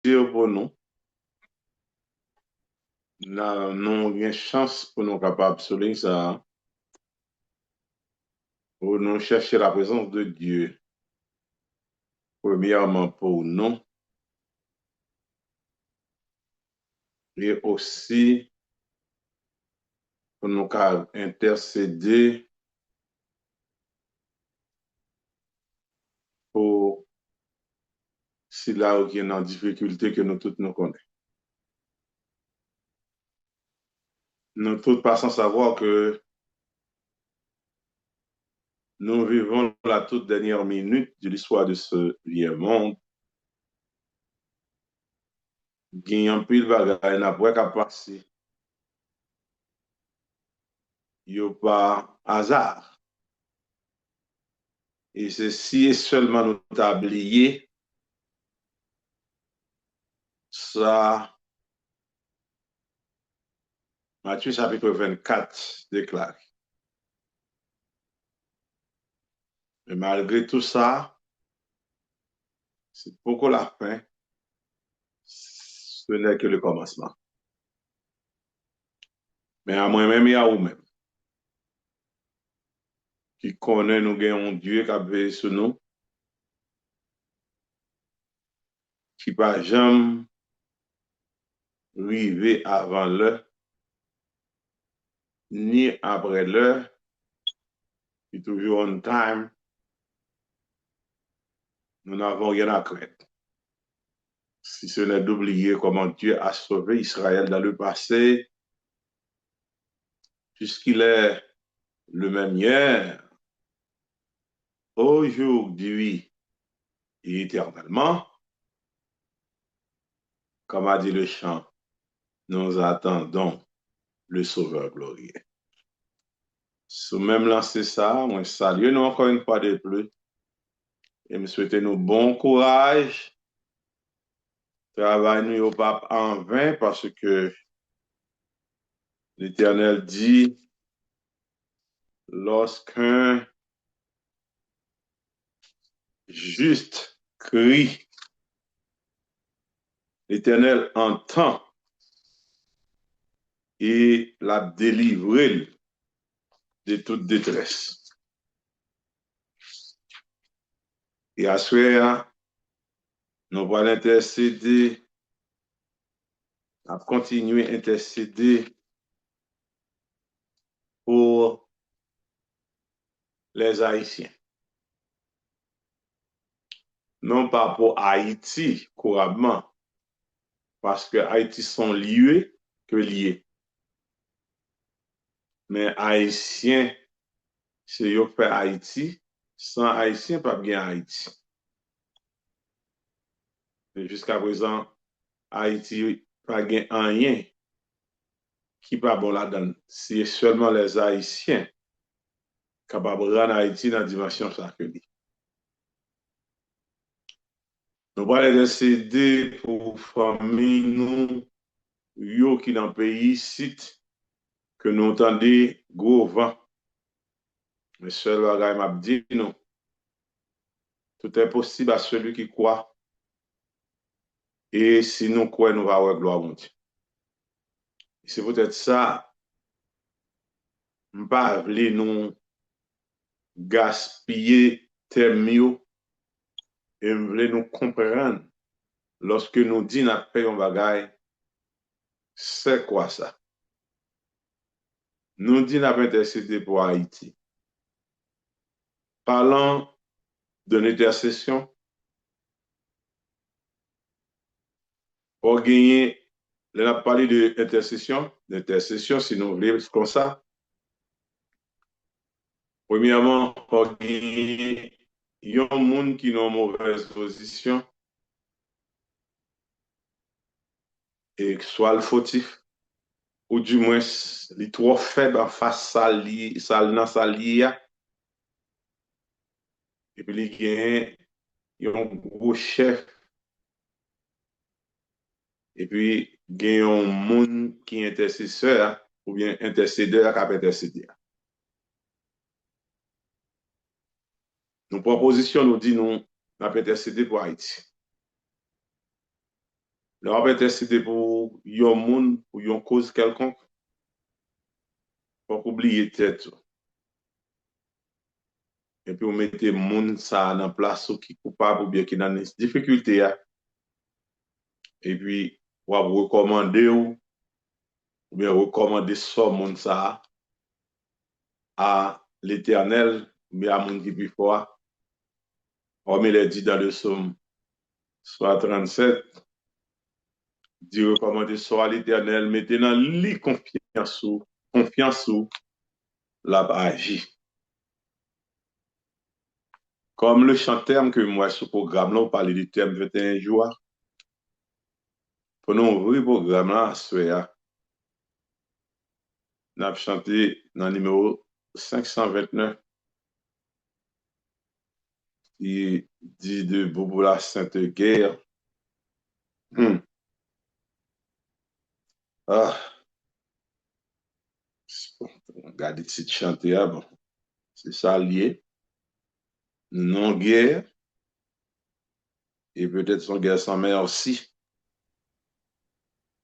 dire pour nous, nous avons une chance pour nous capables de souligner ça, pour nous chercher la présence de Dieu, premièrement pour nous, et aussi pour nous intercéder pour si là où il y a une difficulté que nous tous nous connaissons. Nous tous passons savoir que nous vivons la toute dernière minute de l'histoire de ce vieux monde. Il y a un pile bagage n'a pas qu'à passer. Il n'y a pas hasard. Et c'est si seulement nous tablier ça, Matthieu chapitre 24 déclare. Mais malgré tout ça, c'est pourquoi la fin, ce n'est que le commencement. Mais à moi-même et à vous-même, qui connaît nous gagnons Dieu qui a veillé sur nous, qui pas jamais arrivé avant l'heure, ni après l'heure, qui toujours on time, nous n'avons rien à craindre. Si ce n'est d'oublier comment Dieu a sauvé Israël dans le passé, puisqu'il est le même hier, aujourd'hui et éternellement, comme a dit le chant, nous attendons le Sauveur glorieux. Sous même lancer ça, moi salue nous encore une fois de plus et me souhaiter nous bon courage. Travail nous au pape en vain parce que l'Éternel dit lorsqu'un juste crie, l'Éternel entend et l'a délivré de toute détresse. Et à ce moment, nous allons intercéder, à continuer à intercéder pour les Haïtiens. Non pas pour Haïti couramment, parce que Haïti sont liés que liés. Mais Haïtiens, c'est eux qui fait Haïti, sans Haïtien, pas bien Haïti. Et jusqu'à présent, Haïti pas bien rien qui pas bon là-dedans. C'est seulement les Haïtiens capables de rendre Haïti dans la dimension sacrée. Nous allons décider pour famille nous, yo qui dans le pays, site que nous entendons gros vent. Mais seul bagage m'a dit non. Tout est possible à celui qui croit. Et si nous croyons, nous allons avoir gloire à Dieu. C'est peut-être ça, je ne pas nous gaspiller termes et je veux nous comprendre lorsque nous disons que nous payons un bagage, c'est quoi ça? Nous disons que nous intercédé pour Haïti. Parlant de l'intercession, pour gagner, on a parlé de l'intercession, si nous voulons, comme ça. Premièrement, pour gagner, il y a un monde qui est en mauvaise position et soit le fautif, ou du moins, il est trop faible en face dans sa lia, et puis il y a un gros chef, et puis il y a un monde qui est intercesseur, ou bien intercédeur qui a intercédé. Nos propositions nous disent nous avons intercédé pour Haïti. Nous avons intercédé pour yon monde, pour yon cause quelconque, pour oublier tête. Et puis, on mettait monde ça en place qui est coupable ou bien qui est dans des difficultés. Et puis, on va recommander ou bien recommander ce monde ça à l'Éternel, mais à monde qui est plus fort. On il est dit dans le psaume soit 37, dit recommander ça à l'Éternel, mettez dans lui confiance ou la agi. Comme le chanteur que moi, ce programme-là, on parlait du thème 21 jours, pour nous ouvrir le programme-là, on a chanté dans le numéro 529, qui dit debout pour la Sainte Guerre. Ah, regardez cette chanté, bon, c'est ça lié. Non-guerre, et peut-être son guerre sans mère aussi.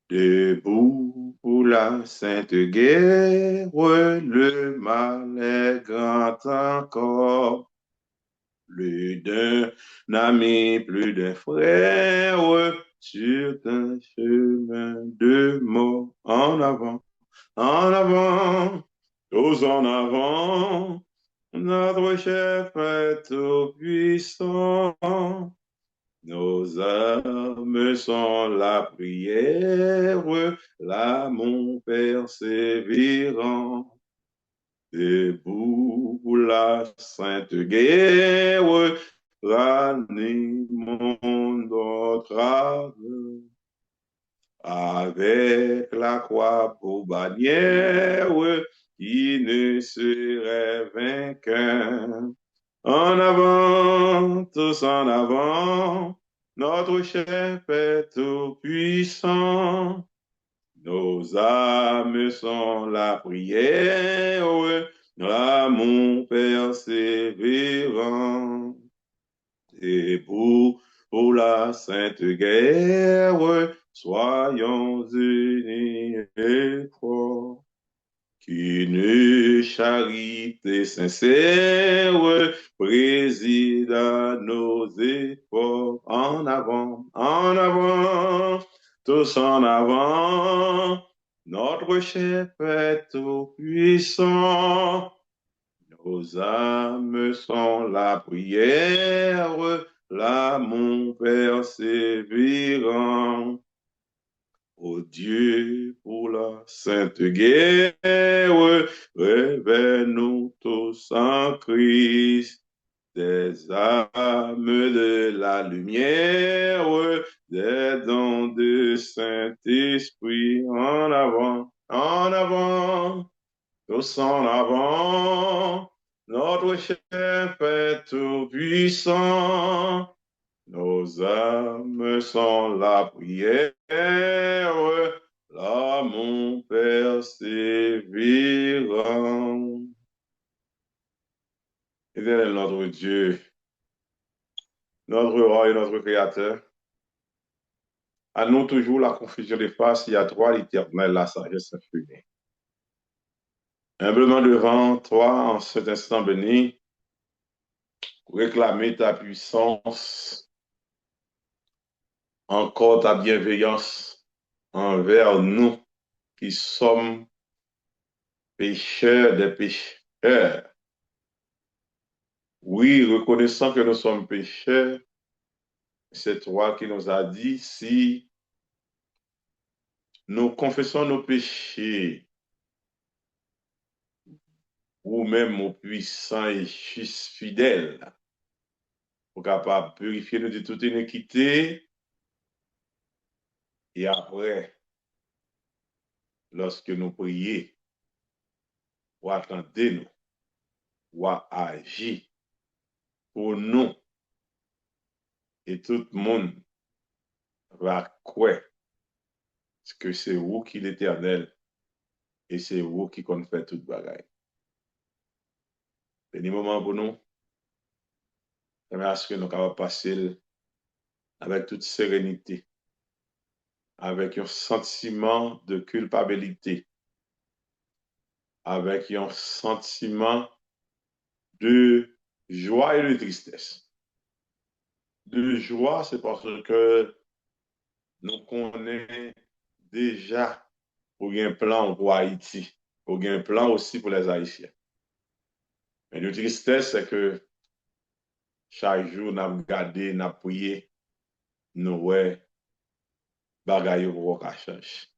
Debout pour la Sainte Guerre, le mal est grand encore. Plus d'un ami, plus d'un frère, sur un chemin de mort. En avant, tous en avant, notre chef est tout puissant. Nos âmes sont la prière, l'amour persévérant. Debout pour la sainte guerre, ranimons notre âme. Avec la croix pour bannière, qui ne serait vainqueur. En avant, tous en avant, notre chef est tout puissant. Nos âmes sont la prière, l'amour persévérant. Et pour la sainte guerre, soyons unis et forts. Qu'une charité sincère préside à nos efforts. En avant, tous en avant. Notre chef est tout puissant. Nos âmes sont la prière, l'amour persévérant. Ô Dieu, pour la sainte guerre, révèle-nous tous en Christ, des âmes de la lumière, des dons de Saint-Esprit, en avant, tous en avant, notre chef est tout puissant. Nos âmes sont la prière, l'amour persévérant. Éternel notre Dieu, notre roi et notre Créateur, à nous toujours la confusion des faces, il y a toi l'Éternel, la sagesse infinie. Humblement devant toi, en cet instant béni, réclamer ta puissance, encore ta bienveillance envers nous qui sommes pécheurs des pécheurs. Oui, reconnaissant que nous sommes pécheurs, c'est toi qui nous as dit, si nous confessons nos péchés, ou même au puissant et juste fidèle, pour capable de purifier nous de toute iniquité, et après, lorsque nous prions, ou attendez-nous, ou agir pour nous, et tout le monde va croire que c'est vous qui l'Éternel, et c'est vous qui compte faire toute bagaille. Béni moment pour nous, merci que nous capables passer avec toute sérénité, avec un sentiment de culpabilité, avec un sentiment de joie et de tristesse. De joie, c'est parce que nous connaissons déjà pour un plan pour Haïti, pour un plan aussi pour les Haïtiens. Mais de tristesse, c'est que chaque jour, nous avons gardé, nous avons prié, nous ouais, bagaille pour qu'on change.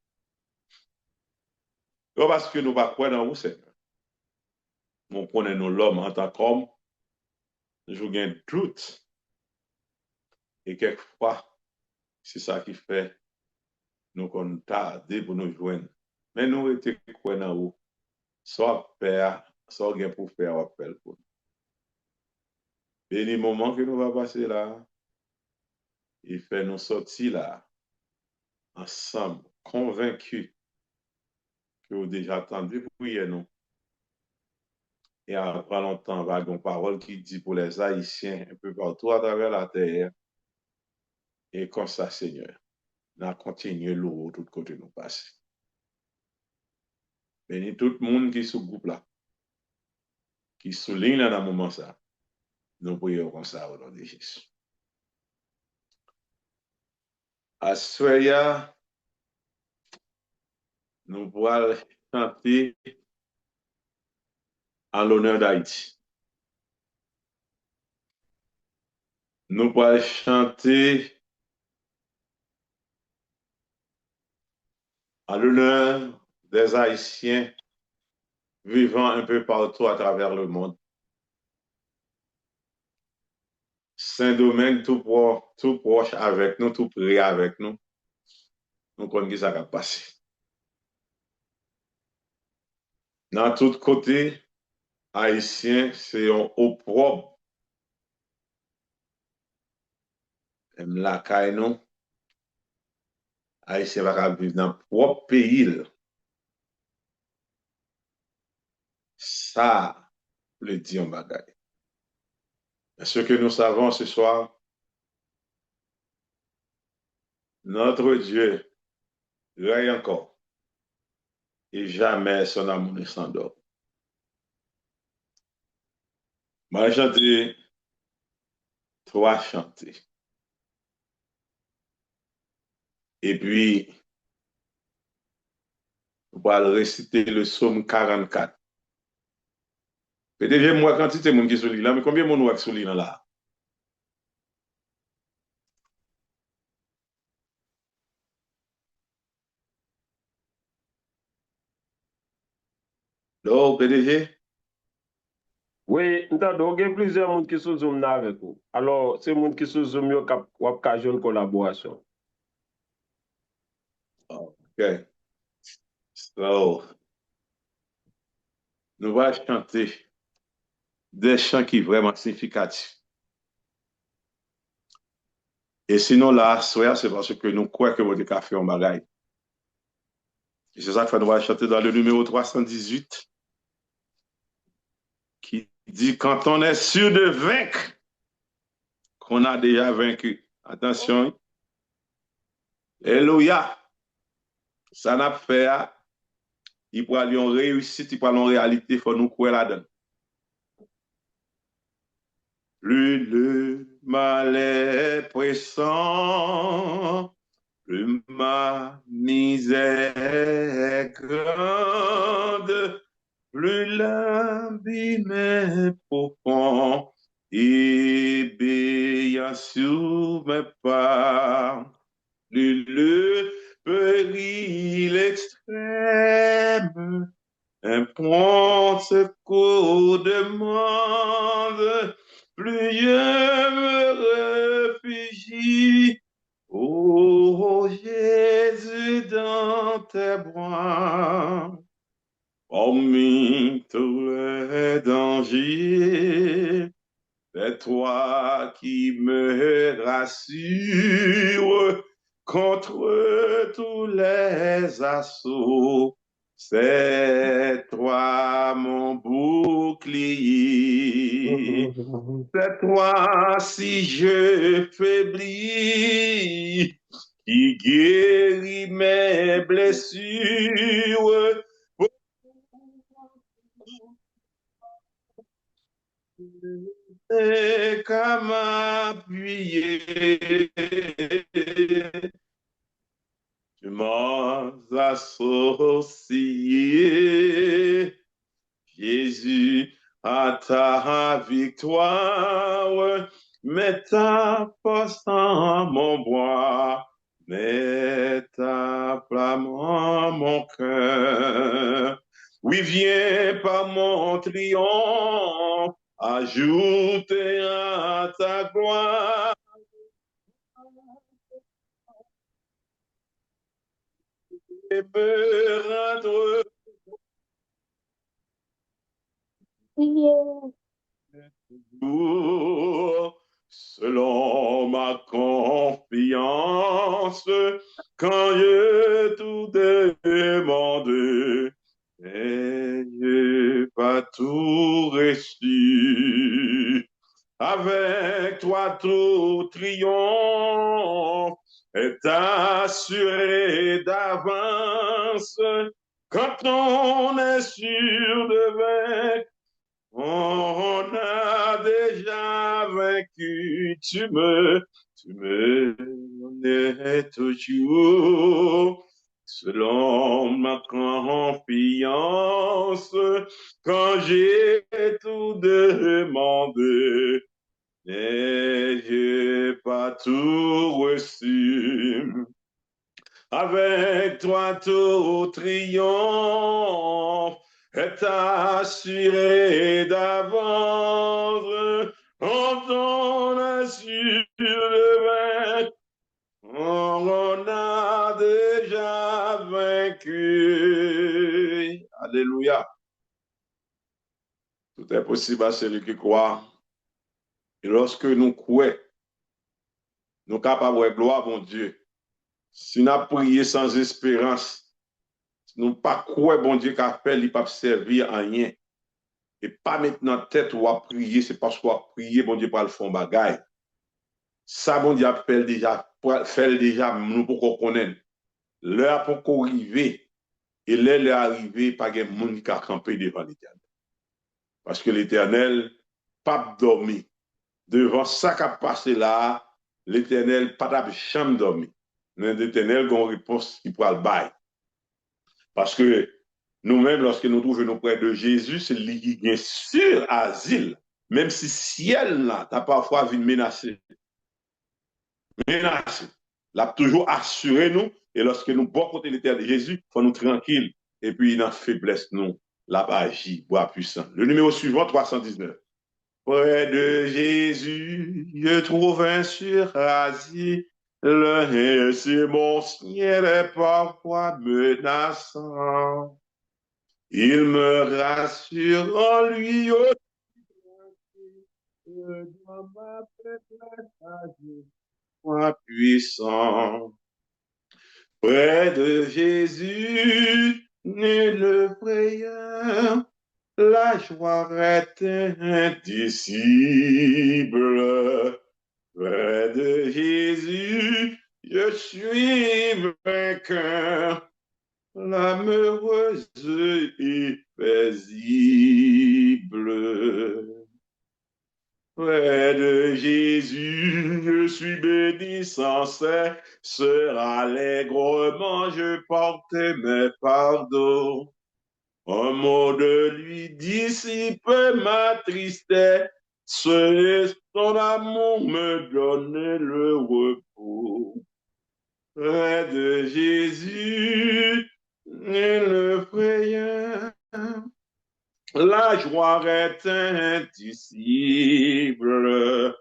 Parce que nous ne pas croire dans vous, Seigneur. Nous prenons l'homme en tant qu'homme, nous avons un doute. Et quelquefois, c'est ça qui fait nous qu'on tarde pour nous joindre. Mais nous étions croire dans vous. Soit père, soit bien pour faire appel pour nous. Et les moments que nous va passer là, il fait nous sortir là, ensemble, convaincus que vous déjà attendu prier nous. Et après longtemps, il va y avoir une parole qui dit pour les Haïtiens un peu partout à travers la terre. Et comme ça, Seigneur, nous continuons l'eau tout côté nous passer. Bénis tout le monde qui est sous le groupe là, qui souligne dans le moment ça. Nous prions comme ça au nom de Jésus. À ce nous pourrons chanter en l'honneur d'Haïti. Nous pourrons chanter en l'honneur des Haïtiens vivant un peu partout à travers le monde. Saint-Domingue, tout proche avec nous, tout près avec nous. Nous connaissons ça qui a passé. Dans tous côtés, Haïtiens, c'est un opprobre. Même la caille, nous, Haïtiens va vivre dans le propre pays. Ça, le dit en bagaille. Ce que nous savons ce soir, notre Dieu règne encore et jamais son amour ne s'endort. Moi, j'ai chanté trois chanter. Et puis, on va réciter le psaume 44. Peut-être moi, quantité de monde qui sont là, mais combien de monde qui sont là? Donc, PDG? Oui, il y a plusieurs gens qui sont Zoom avec vous. Alors, c'est les gens qui sont Zoom qui ont une collaboration. OK. So, nous allons chanter des chants qui sont vraiment significatifs. Et sinon, là, c'est parce que nous croyons que votre café en bagaille. Et c'est ça que nous allons chanter dans le numéro 318 qui dit quand on est sûr de vaincre, qu'on a déjà vaincu. Attention. Alléluia. Ça n'a pas fait. Il peut aller en réussite, il peut aller en réalité, il faut nous croire là-dedans. Plus le mal est pressant, plus ma misère est grande, plus l'abîme est profond, et bien sur mes pas, plus le péril extrême, un prompt secours demande, plus je me réfugie, ô Jésus, dans tes bras. Hormis tous les dangers, c'est toi qui me rassure contre tous les assauts. C'est toi mon bouclier. C'est toi si je faiblis. qui guérit mes blessures. Et qu'à m'appuyer, tu m'as associé, Jésus, à ta victoire, mets ta force en mon bois, mets ta flamme en mon cœur. Oui, viens par mon triomphe, ajouter à ta gloire. Et me rendre toujours selon ma confiance quand je tout demande et je pas tout reçu. Avec toi tout triomphe est assuré d'avance quand on est sûr de vaincre. On a déjà vaincu, tu me connais toujours selon ma confiance quand j'ai tout demandé et j'ai pas tout reçu. Avec toi tout triomphe est assuré d'avance. Quand on assure le vaincu, on a déjà vaincu. Alléluia. Tout est possible à celui qui croit. Et lorsque nous croyons, nous sommes capables de gloire, mon Dieu. Si nous avons prié sans espérance, nous pas croire bon Dieu qu'a fait, il pas servir à rien. Et pas maintenant tête ou à prier, c'est parce qu'on a prié, bon Dieu, pour le fond bagaille. Ça, bon Dieu, fait déjà, nous pour qu'on connaisse. L'heure pour qu'on arrive, et l'heure arrivée, pas de monde qui a campé devant l'éternel. Parce que l'éternel, pas dormi. Devant ça qui a passé là, l'éternel, pas de chambre dormi. L'éternel, a une réponse qui pourra le bail. Parce que nous-mêmes, lorsque nous trouvons près de Jésus, c'est lui qui est sûr asile. Même si ciel là, t'as parfois vu menacer. Menacer. L'a toujours assuré nous. Et lorsque nous bon côté l'éternel de Jésus, il faut nous tranquille. Et puis, dans la faiblesse, nous, l'a agi, bois puissant. Le numéro suivant, 319. Près de Jésus, je trouve un sûr asile. C'est mon ciel est parfois menaçant. Il me rassure en lui aussi dans ma faiblesse, moi puissant. Près de Jésus, nulle frayeur, la joie est indicible. Près de Jésus, je suis vainqueur. L'âme heureuse et paisible. Près de Jésus, je suis béni sans cesse, allègrement je porte mes fardeaux. Un mot de lui dissipe ma tristesse, son amour me donne le repos. Près de Jésus, le frayeur, la joie est indicible.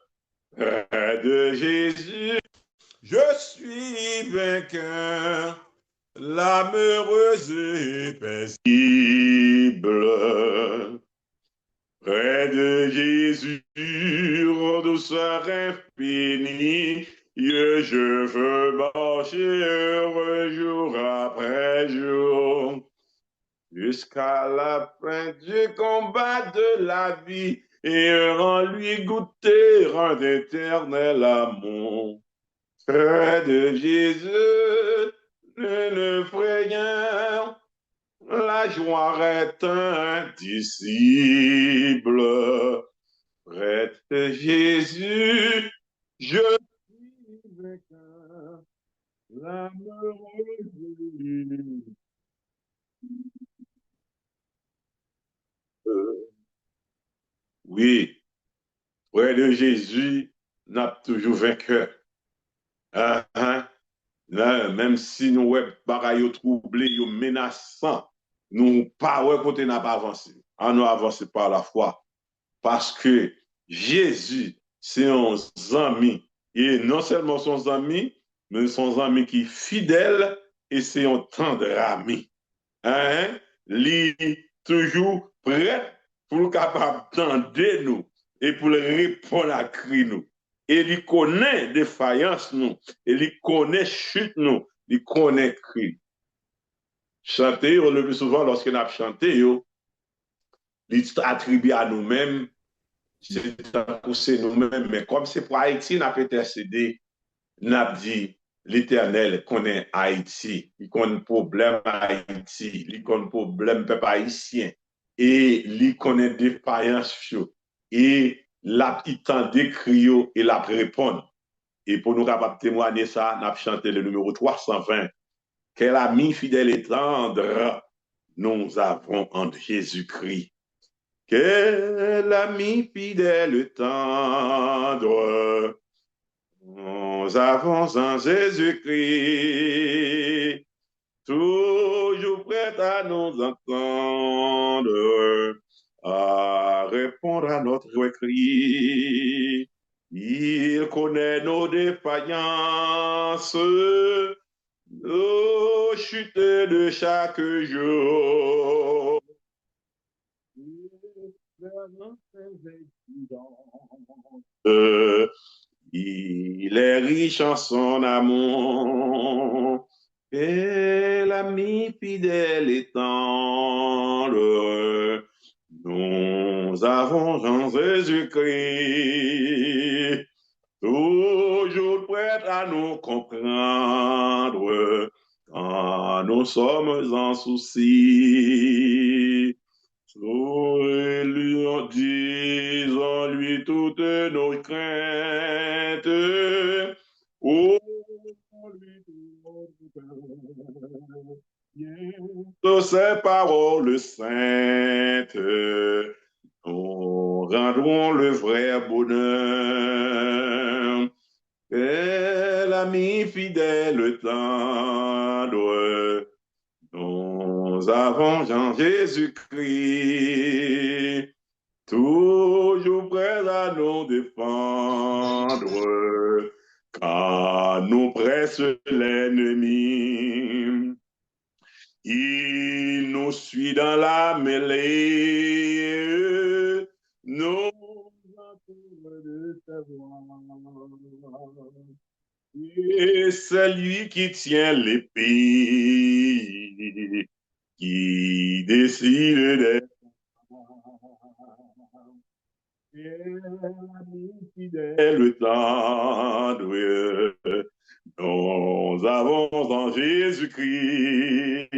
Près de Jésus, je suis vainqueur, l'âme heureuse et paisible. Près de Jésus, en douceur infinie, je veux marcher heureux jour après jour, jusqu'à la fin du combat de la vie, et en lui goûter un éternel amour. Près de Jésus, ne ferait rien. La joie est indicible. Près de Jésus, je suis vainqueur. L'amoureux Jésus. Oui, près de Jésus, n'a toujours vainqueur. Ah, ah. Là, même si nous ouais bagaille troublé, yo menaçant, nous pas ouais côté n'a pas avancé. Ah, nous avancer par la foi parce que Jésus c'est un ami et non seulement son ami, mais son ami qui est fidèle et c'est un tendre ami. Hein? Li toujours prêt pour le capable d'entendre nous et pour le répondre à cri nous. Et il connaît défaillance nous, et il connaît chute nous, il connaît cri. Chanter, le plus souvent, lorsqu'on a chanté, il attribue à nous-mêmes, c'est nous-mêmes, mais comme c'est pour Haïti, on a intercédé, n'a dit l'Éternel connaît Haïti, il connaît problème Haïti, il connaît problème peuple haïtien et il connaît défaillance et la il décrit et la répond. Et pour nous capables de témoigner ça, nous avons chanté le numéro 320. Quel ami fidèle et tendre nous avons en Jésus-Christ. Quel ami fidèle et tendre nous avons en Jésus-Christ, toujours prêt à nous entendre, à répondre à notre cri. Il connaît nos défaillances, nos chutes de chaque jour. Il est riche en son amour, et l'ami fidèle et tendre, nous avons en Jésus-Christ, toujours prêt à nous comprendre quand nous sommes en souci. Disons-lui toutes nos craintes. Oh, lui toutes ces paroles saintes, nous rendrons le vrai bonheur. Et l'ami fidèle tendre, nous avons Jean Jésus-Christ, toujours prêt à nous défendre, quand nous presse l'ennemi. Il nous suit dans la mêlée, nous entoure de sa voix. Et c'est lui qui tient l'épée, qui décide d'être fidèle tendre. Nous avons en Jésus-Christ,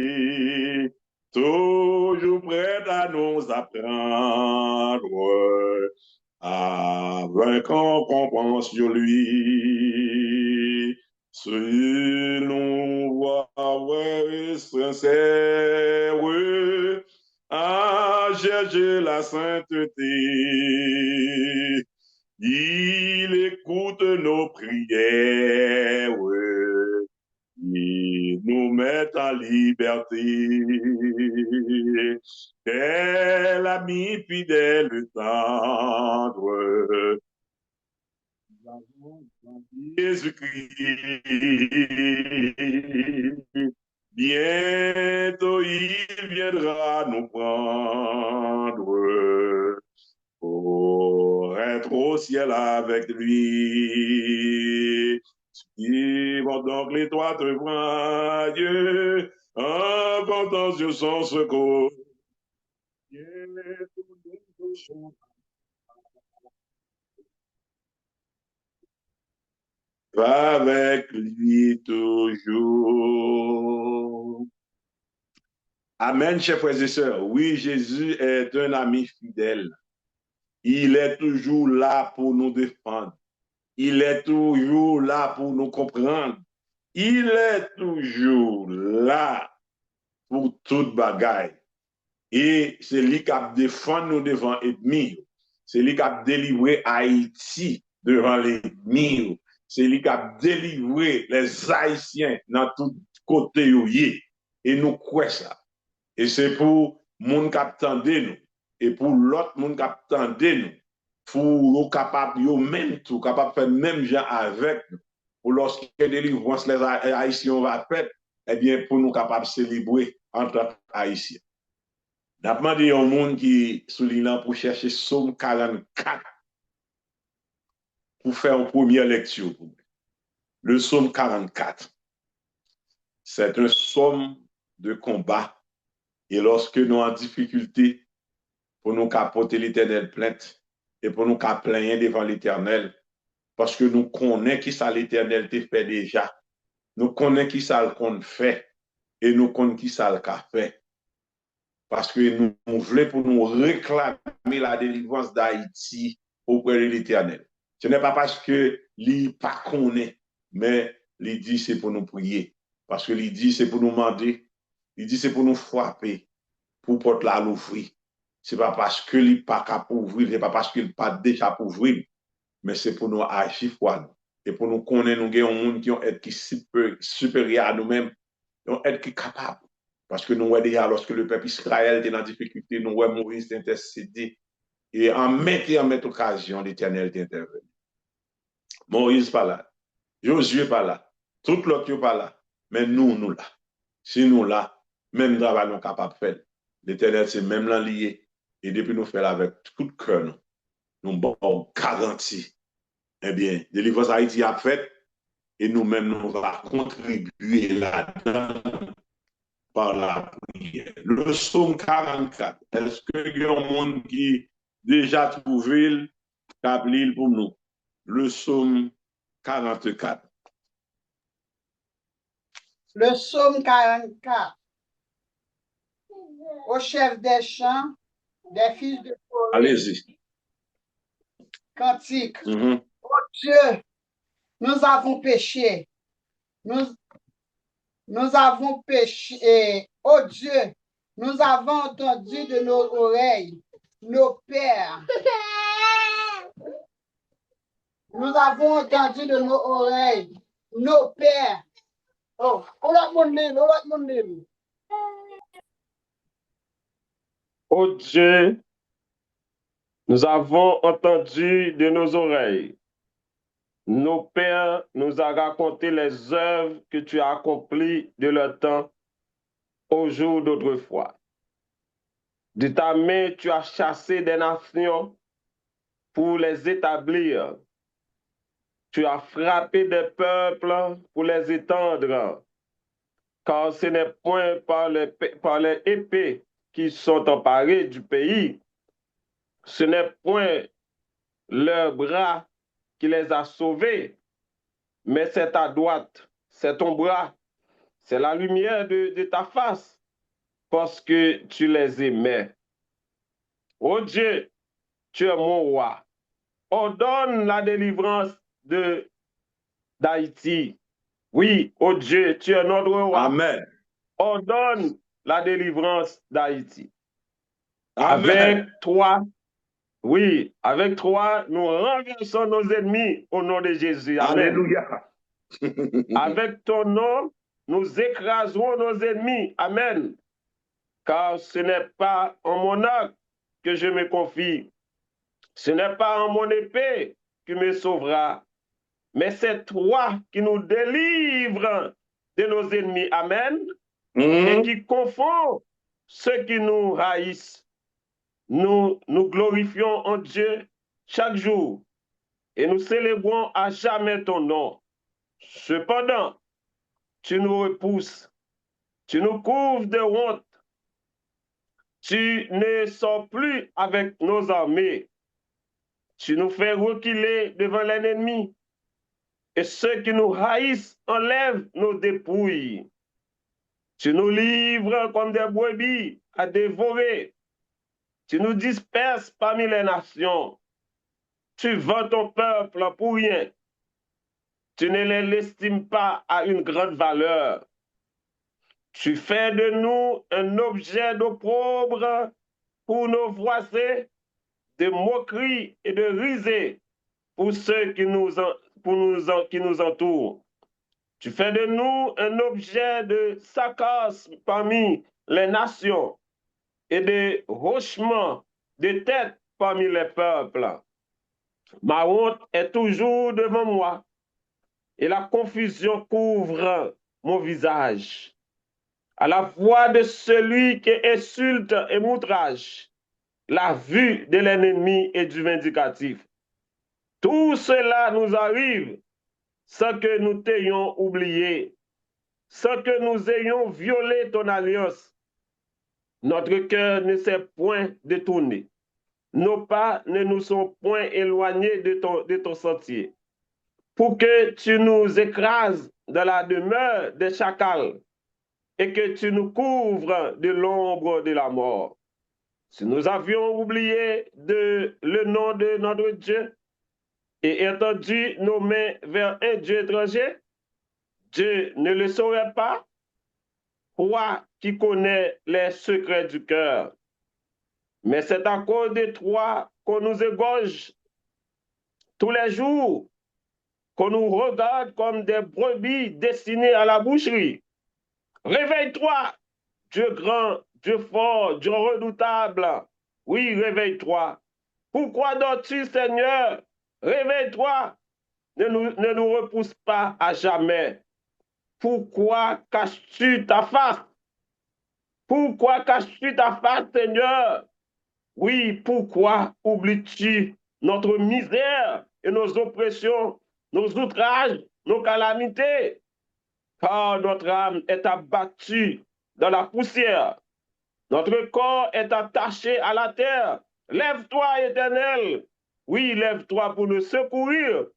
toujours prêt à nous apprendre à vaincre qu'on pense sur lui. Si l'on voit sincère à chercher la sainteté, il écoute nos prières, il nous met en liberté. Tel ami fidèle tendre, Jésus-Christ. Bientôt il viendra nous prendre pour être au ciel avec lui. Suivons donc l'étoile de voie, Dieu, en comptant sur son secours. va avec lui toujours. Amen, chers frères et sœurs. Oui, Jésus est un ami fidèle. Il est toujours là pour nous défendre. Il est toujours là pour nous comprendre. Il est toujours là pour toute bagaille. Et c'est lui qui a défendu nous devant l'ennemi. C'est lui qui a délivré Haïti devant l'ennemi. C'est lui qui a délivré les Haïtiens dans tous côtés. Et nous croyons ça. Et c'est pour moun qui attendent nous. Et pour l'autre moun qui attendent nous. Pour nous capables, yo même tout, capable de faire même gens avec nous. Pour lorsque délivrance les Haïtiens va faire, eh bien, pour nous capables de célébrer entre Haïtiens. N'a demandé à un monde qui souligne pour chercher Somme 44 pour faire une première lecture. Le Somme 44, c'est un somme de combat. Et lorsque nous en difficulté, pour nous capoter l'Éternel plainte et pour nous plaindre devant l'Éternel, parce que nous connaissons qui ça l'Éternel te fait déjà. Nous connaissons qui ça qu'on fait et nous connaissons qui ça le fait. Parce que nous voulons pour nous réclamer la délivrance d'Haïti auprès de l'Éternel. Ce n'est pas parce que l'I pas connaît, mais l'I dit c'est pour nous prier. Parce que l'I dit c'est pour nous demander, l'I dit c'est pour nous frapper, pour porter la l'ouvrir. Ce n'est pas parce que l'I pas capable ouvrir, ce n'est pas parce qu'il pas déjà pour ouvrir, mais c'est pour nous agir pour nous. Et pour nous connaître, nous avons un monde qui est supérieur à nous-mêmes, un être qui est capable. Parce que nous voyons déjà, lorsque le peuple Israël était en difficulté, nous voyons Moïse intercéder. Et en maintes occasions, l'Éternel est intervenu. Moïse pas là. Josué pas là. Tout l'autre pas là. Mais nous là. Si nous là, même travail nous capable de faire. L'Éternel, c'est même là lié. Et depuis nous faire avec tout cœur, nous avons garanti. Eh bien, délivrance Haïti a fait. Et nous-mêmes, nous allons contribuer là-dedans par la prière. Le psaume 44, est-ce qu'il y a un monde qui déjà trouvé l'île pour nous? Le psaume 44. Le psaume 44. Au chef des chants, des fils de Corée. Allez-y. Cantique. Oh Dieu, nous avons péché. Nous avons péché. Oh Dieu, nous avons entendu de nos oreilles, nos pères. Nous avons entendu de nos oreilles, nos pères. Oh, Oh Dieu, nous avons entendu de nos oreilles. Nos pères nous ont raconté les œuvres que tu as accomplies de leur temps au jour d'autrefois. De ta main, tu as chassé des nations pour les établir. Tu as frappé des peuples pour les étendre. Car ce n'est point par les épées qui sont emparés du pays. Ce n'est point leur bras qui les a sauvés, mais c'est ta droite, c'est ton bras, c'est la lumière de ta face, parce que tu les aimais. Oh Dieu, tu es mon roi. Ordonne la délivrance d'Haïti. Oui, oh Dieu, tu es notre roi. Amen. Ordonne la délivrance d'Haïti. Amen. Avec toi, oui, avec toi, nous renversons nos ennemis au nom de Jésus. Amen. Alléluia. Avec ton nom, nous écraserons nos ennemis. Amen. Car ce n'est pas en mon arc que je me confie. Ce n'est pas en mon épée qui me sauvera. Mais c'est toi qui nous délivres de nos ennemis. Amen. Et qui confond ceux qui nous haïssent. Nous glorifions en Dieu chaque jour et nous célébrons à jamais ton nom. Cependant, tu nous repousses, tu nous couvres de honte, tu ne sors plus avec nos armées, tu nous fais reculer devant l'ennemi et ceux qui nous haïssent enlèvent nos dépouilles. Tu nous livres comme des brebis à dévorer. Tu nous disperses parmi les nations. Tu vends ton peuple pour rien. Tu ne l'estimes pas à une grande valeur. Tu fais de nous un objet d'opprobre pour nos voisins, de moquerie et de risée pour ceux qui nous entourent. Tu fais de nous un objet de sarcasme parmi les nations et de hochement de tête parmi les peuples. Ma honte est toujours devant moi et la confusion couvre mon visage. À la voix de celui qui insulte et m'outrage, la vue de l'ennemi et du vindicatif. Tout cela nous arrive sans que nous t'ayons oublié, sans que nous ayons violé ton alliance. Notre cœur ne s'est point détourné. Nos pas ne nous sont point éloignés de ton sentier. Pour que tu nous écrases dans la demeure des chacals et que tu nous couvres de l'ombre de la mort. Si nous avions oublié le nom de notre Dieu et étendu nos mains vers un Dieu étranger, Dieu ne le saurait pas, toi qui connais les secrets du cœur. Mais c'est à cause de toi qu'on nous égorge tous les jours, qu'on nous regarde comme des brebis destinées à la boucherie. Réveille-toi, Dieu grand, Dieu fort, Dieu redoutable. Oui, réveille-toi. Pourquoi dors-tu, Seigneur? Réveille-toi. Ne nous repousse pas à jamais. Pourquoi caches-tu ta face? Pourquoi caches-tu ta face, Seigneur? Oui, pourquoi oublies-tu notre misère et nos oppressions, nos outrages, nos calamités? Car notre âme est abattue dans la poussière. Notre corps est attaché à la terre. Lève-toi, Éternel. Oui, lève-toi pour nous secourir.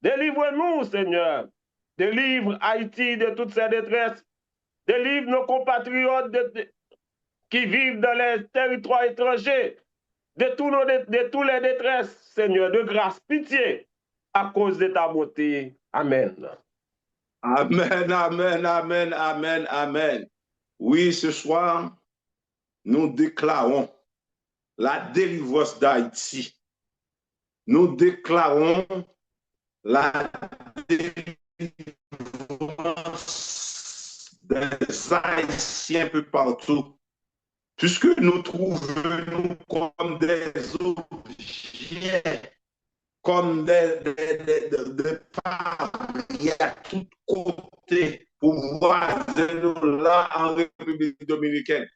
Délivre-nous, Seigneur. Délivre Haïti de toutes ses détresses. Délivre nos compatriotes qui vivent dans les territoires étrangers de tous les détresses, Seigneur, de grâce, pitié, à cause de ta beauté. Amen. Amen, amen, amen, amen, amen. Oui, ce soir, nous déclarons la délivrance d'Haïti. Nous déclarons la délivrance des Haïtiens un peu partout, puisque nous trouvons comme des objets, comme des paris à tous côtés pour voir de nous là en République dominicaine.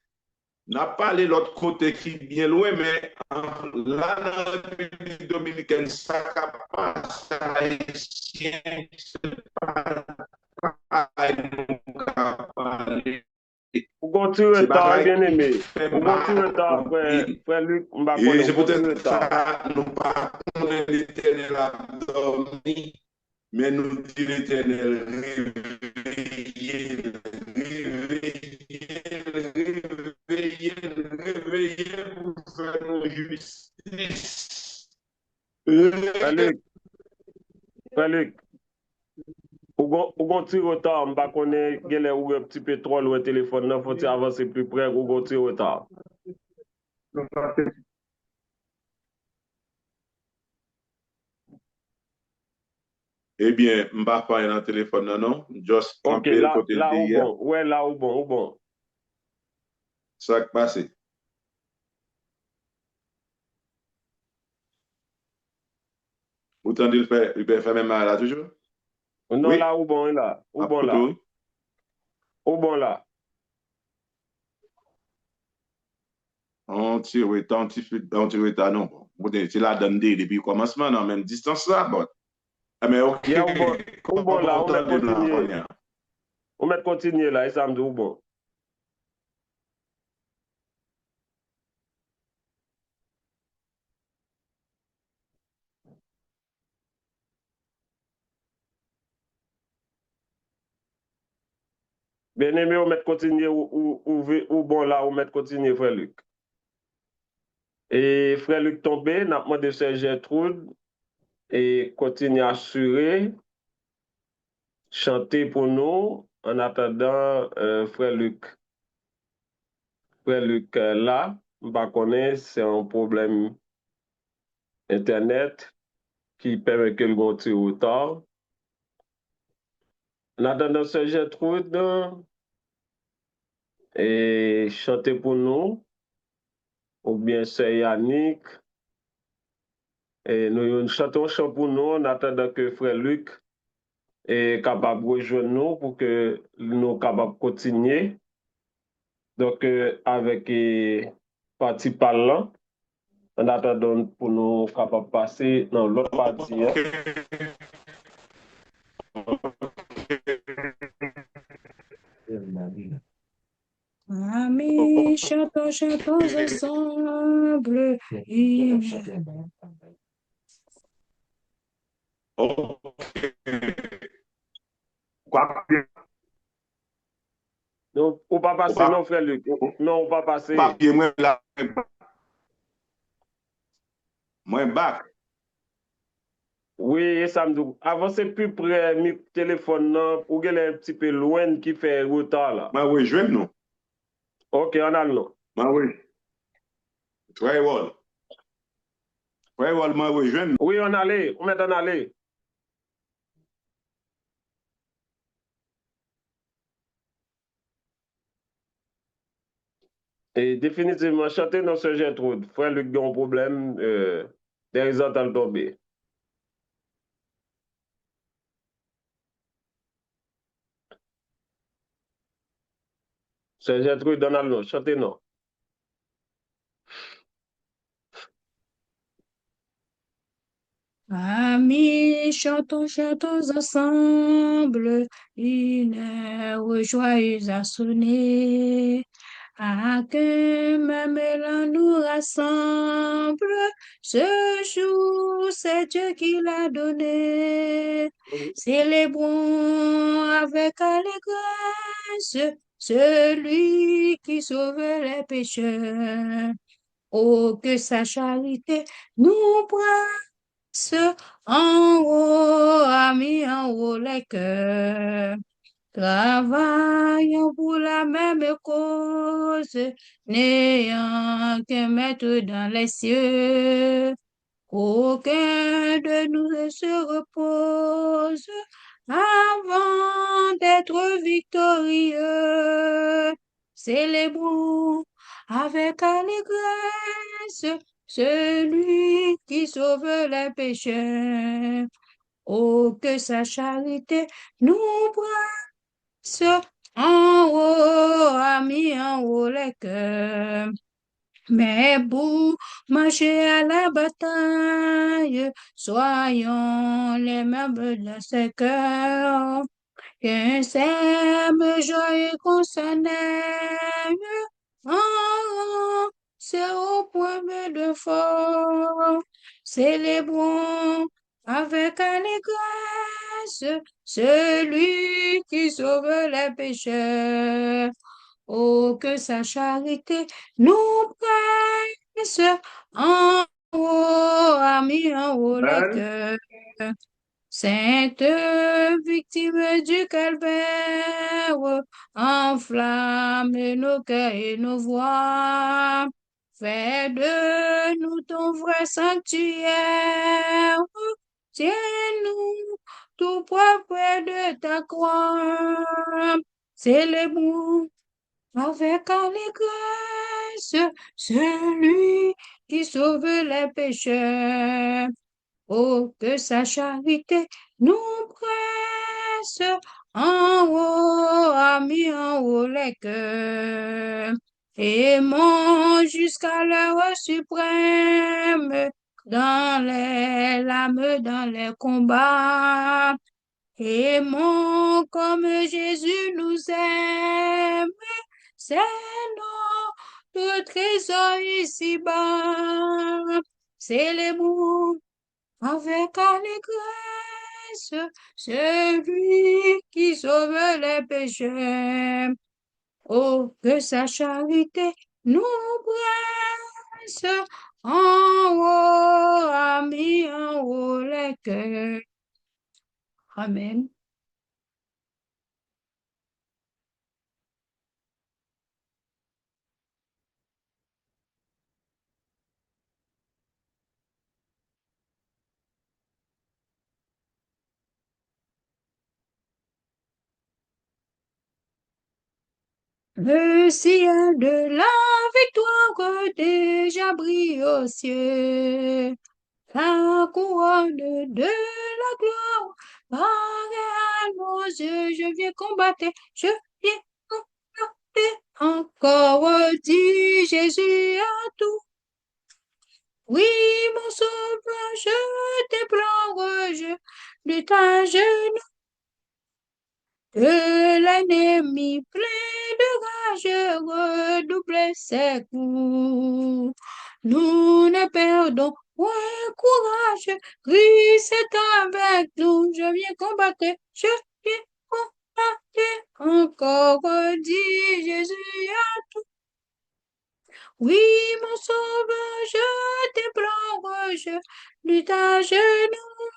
N'a pas allé l'autre côté qui est bien loin, mais là, dans la République dominicaine, ça passe haïtien, c'est pas Ou gon ti retard, bien aimé. Ou gon ti retard, frère Luc, et Mbakono, c'est gon ti peut-être retard. ça, nous pas l'éternel a dormi, mais nous dit l'éternel, réveillez, réveillez, réveillez, réveillez pour faire nos justice. Frère Luc, ou gon ti retard, Mbakone, gele ou un petit pétrole ou un téléphone, nan faut ti avancer plus près, ou gon ti retard. Eh bien, je ne vais pas parler dans le téléphone, non, non. Juste Ok, camper le côté de là ou hier. bon. Ouais, là ou bon, ou bon. Ça qui passe. Vous entendez il fait même mal là toujours? Non, Oui, là ou bon, là. Ou à bon, là. photo. Ou bon, là. On tire retard, on tire retard, non. Bon, c'est là donne depuis le commencement, non, même distance là, bon. Ah, mais ok, Yeah, ou bon, là. On met entendez là, on y continuer. a. On met continuer, là. Et ça me dit ou bon. Bien-aimé, on met continuer ou bon là, on met continuer, frère Luc. Et frère Luc tombé, n'a demandé Sœur Gertrude et continue à assurer, chanter pour nous en attendant frère Luc. Frère Luc là, je ne connais pas, c'est un problème Internet qui permet que le gontier autant. En attendant Sœur Gertrude et chanter pour nous, ou bien Sœur Yannick. Et nous chantons un chant pour nous en attendant que frère Luc est capable de rejoindre nous pour que nous soyons capables de continuer. Donc, avec partie parlant, en attendant pour nous capables de passer dans l'autre partie. Hein. Amis, chantons, chantons ensemble. Non, on ne pas passer, non, frère Luc. Non, on ne pas passer. Papier, moi, là. Moi, bac. Oui, ça me dit. Avancez plus près, mi téléphone, non, ou qu'elle est un petit peu loin qui fait retard là. Moi, oui, je non. Ok, on a le nom. Moi, oui. Très well. Très well, moi, oui, je Oui, on allait, on met en aller. Et définitivement, chanter dans ce Gertrude. Frère Luc a un problème, des ententes tombées. Ce Gertrude, Donald, non, chantez non. Amis, chantons, chantons ensemble, une heure joyeuse a sonné. À que même l'un nous rassemble, ce jour, c'est Dieu qui l'a donné. Célébrons avec allégresse celui qui sauve les pécheurs. Oh, que sa charité nous brasse en haut, amis, en haut les cœurs. Travaillons pour la même cause, n'ayant qu'un maître dans les cieux. Aucun de nous ne se repose avant d'être victorieux. Célébrons avec allégresse celui qui sauve les pécheurs. Oh, que sa charité nous brasse en haut, amis, en haut les cœurs. Mais pour marcher à la bataille, soyons les membres de ce cœur. Qu'un sème joyeux qu'on s'en aime. Oh, c'est au point de fort. Célébrons avec allégresse celui qui sauve les pécheurs. Oh, que sa charité nous presse en haut, amis, en haut les cœurs. Sainte victime du calvaire, enflamme nos cœurs et nos voix. Fais de nous ton vrai sanctuaire. Tiens-nous tout près de ta croix. Célébrons avec allégresse celui qui sauve les pécheurs. Oh, que sa charité nous presse en haut, amis, en haut les cœurs. Aimons jusqu'à l'heure suprême, dans les lames, dans les combats. Aimons comme Jésus nous aime, c'est notre trésor ici-bas. Célébrons avec allégresse celui qui sauve les pécheurs. Oh, que sa charité nous presse en haut, a mis en haut les cœurs. Amen. Le ciel de la victoire déjà brille au ciel. La couronne de la gloire paraît à nos yeux. Je viens combattre, je viens combattre. Encore dit Jésus à tout. Oui, mon sauveur, je déplore, je lutte à genoux. Que l'ennemi plein de rage redouble ses coups. Nous ne perdons point courage. Christ est avec nous. Je viens combattre. Je viens combattre. Encore dit Jésus à tout. Oui, mon sauveur, je déplore. Je lutte à genoux.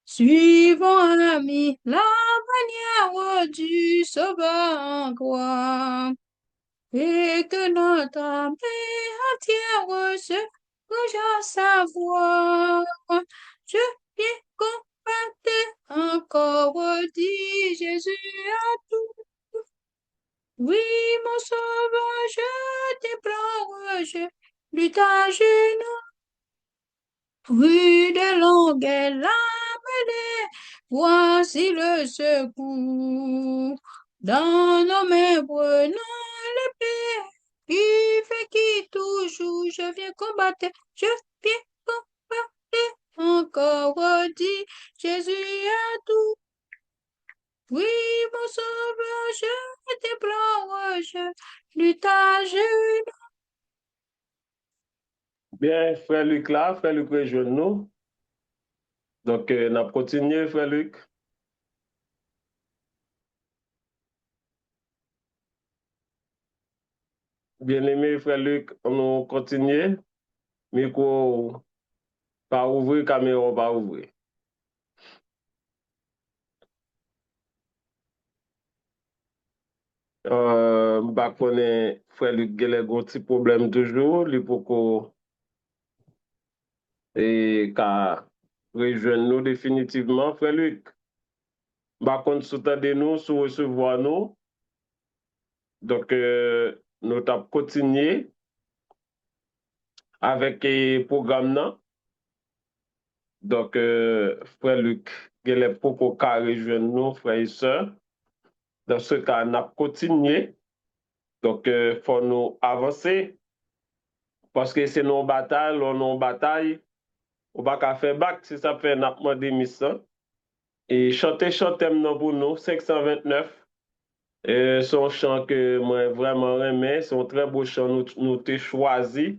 Suivons, amis, la manière du Sauveur en croix, et que notre âme entière se range à sa voix. Je viens combattre, encore dit Jésus à tout. Oui, mon Sauveur, je déplore, je lutte à genoux. Plus de longue est la mêlée, voici le secours. Dans nos mains prenons l'épée, qui toujours, je viens combattre, je viens combattre. Encore dit Jésus à tout. Oui, mon sauveur, je déplore, je lutte à genoux. Bien, frère Luc là, frère Luc rejoint nous. Donc, on a continué, frère Luc. Bien-aimé, frère Luc, on continue. Micro pas ouvrir, caméra pas ouvrir. Je connais frère Luc il a un petit problème toujours, il faut et qu'à rejoindre nous définitivement, frère Luc. Par contre, soutenez nous, sous recevoir nous. Donc, nous avons continué avec le programme. Là. Donc, frère Luc, il est pour qu'on rejoindre nous, frères et sœurs. Dans ce cas, nous avons continué. Donc, il faut nous avancer. Parce que c'est nos batailles, nos batailles. On va pas faire bac si ça fait n'a pas demandé mission. Et chanter pour nous 529. Son chant que moi vraiment aimé, c'est un très beau chant nous t'ai choisi.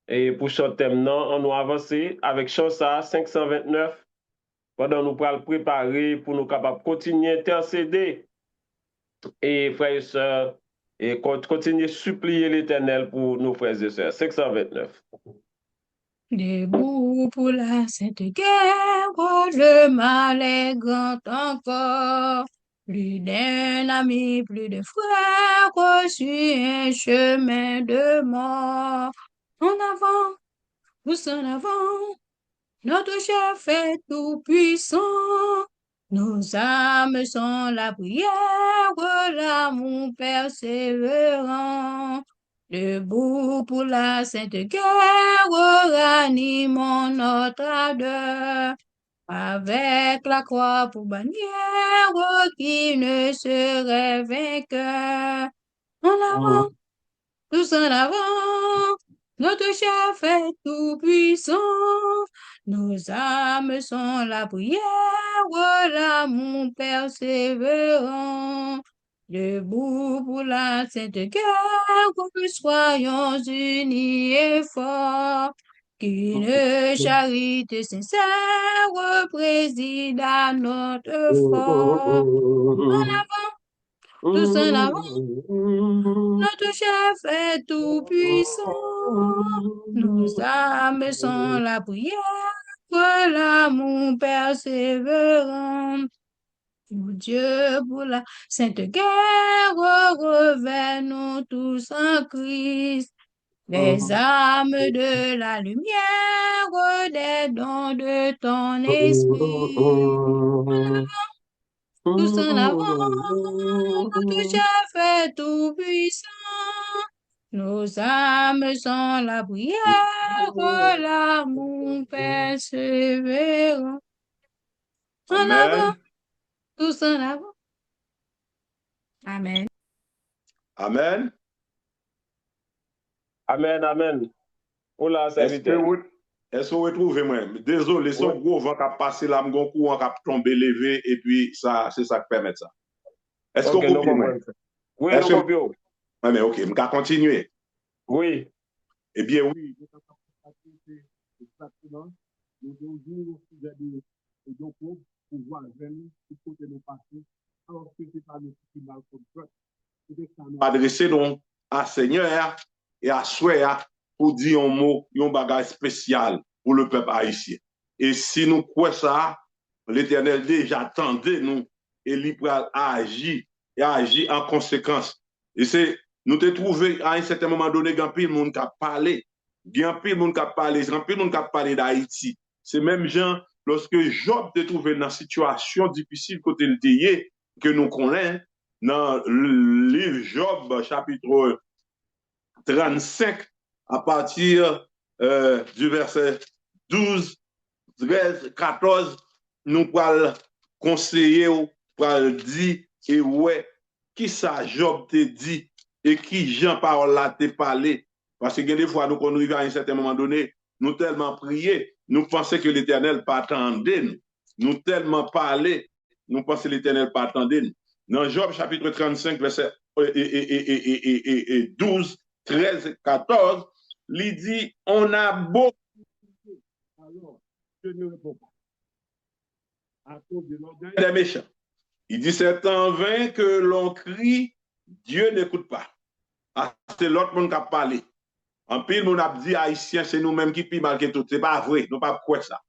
Et pour chanter maintenant, on nous avancer avec chant ça 529 pendant nous pour le préparer pour nous capables continuer intercéder et frères et sœurs et continuer supplier l'Éternel pour nos frères et sœurs 529. Debout pour la sainte guerre, le mal est grand encore. Plus d'un ami, plus de frères, sur un chemin de mort. En avant, tous en avant, notre chef est tout puissant. Nos âmes sont la prière, l'amour persévérant. Debout pour la sainte guerre, ranimons notre ardeur. Avec la croix pour bannière, qui ne serait vainqueur. En avant, tous en avant, notre chef est tout puissant. Nos âmes sont la prière, l'amour persévérant. Debout pour la sainte guerre, soyons unis et forts. Qu'une charité sincère préside à notre foi. Tous en avant, notre chef est tout puissant. Nos âmes sont la prière, l'amour persévérant. Pour Dieu, pour la sainte guerre, revenons tous en Christ. Les âmes de la lumière, des dons de ton esprit. Tous en avant, notre chef est tout puissant. Nos âmes sont la prière, l'amour persévérant. En avant, Amen. tous en avant. Amen. Amen. Amen, amen. Oula, Est-ce que serviteur. vous retrouvez moi? Désolé, son Oui. gros vent qui a passé là, mon courant qui a tombé levé, et puis ça, c'est ça qui permet ça. Est-ce Ok, que nous vous comprenez? comprenons. Oui, Est-ce nous que... comprenons. Ouais, mais ok, je vais continuer. Oui. Eh bien, oui. Exactement. Nous devons au sujet de Jacob pour voir vraiment ce côté nous passer. Alors que c'est pas notre final comme ça. Adresser donc à Seigneur et à Soi pour dire un mot, un bagage spécial pour le peuple haïtien. Et si nous croyons ça, l'Éternel déjà attendait nous et il peut agir et agir en conséquence. Et c'est, nous te trouvé à un certain moment donné, il y a pile monde qui a parlé, il y a pile monde qui a parlé, il y a pile monde qui a parlé d'Haïti. C'est même gens, lorsque Job te trouvé dans une situation difficile côté le théier, que nous connaissons, dans le livre Job, chapitre 35, à partir du verset 12, 13, 14, nous pourrons conseiller ou pourrons dire et ouais, qui ça Job te dit et qui Jean parole là te parlé. Parce que des fois, nous, quand nous arrivons à un certain moment donné, nous tellement prier, nous pensons que l'Éternel pas attendait nous. Nous tellement parler, nous pensons que l'Éternel pas attendait nous. Dans Job chapitre 35, verset 12, 13, 14, il dit, on a beau... Alors, je ne réponds pas. À cause de l'orgueil des méchants. Il dit, c'est en vain que l'on crie, Dieu n'écoute pas. Ah, c'est l'autre monde qui a parlé. En pile, on a dit, Haïtien, c'est nous-mêmes qui pis mal que tout. C'est pas vrai, nous pas quoi ça.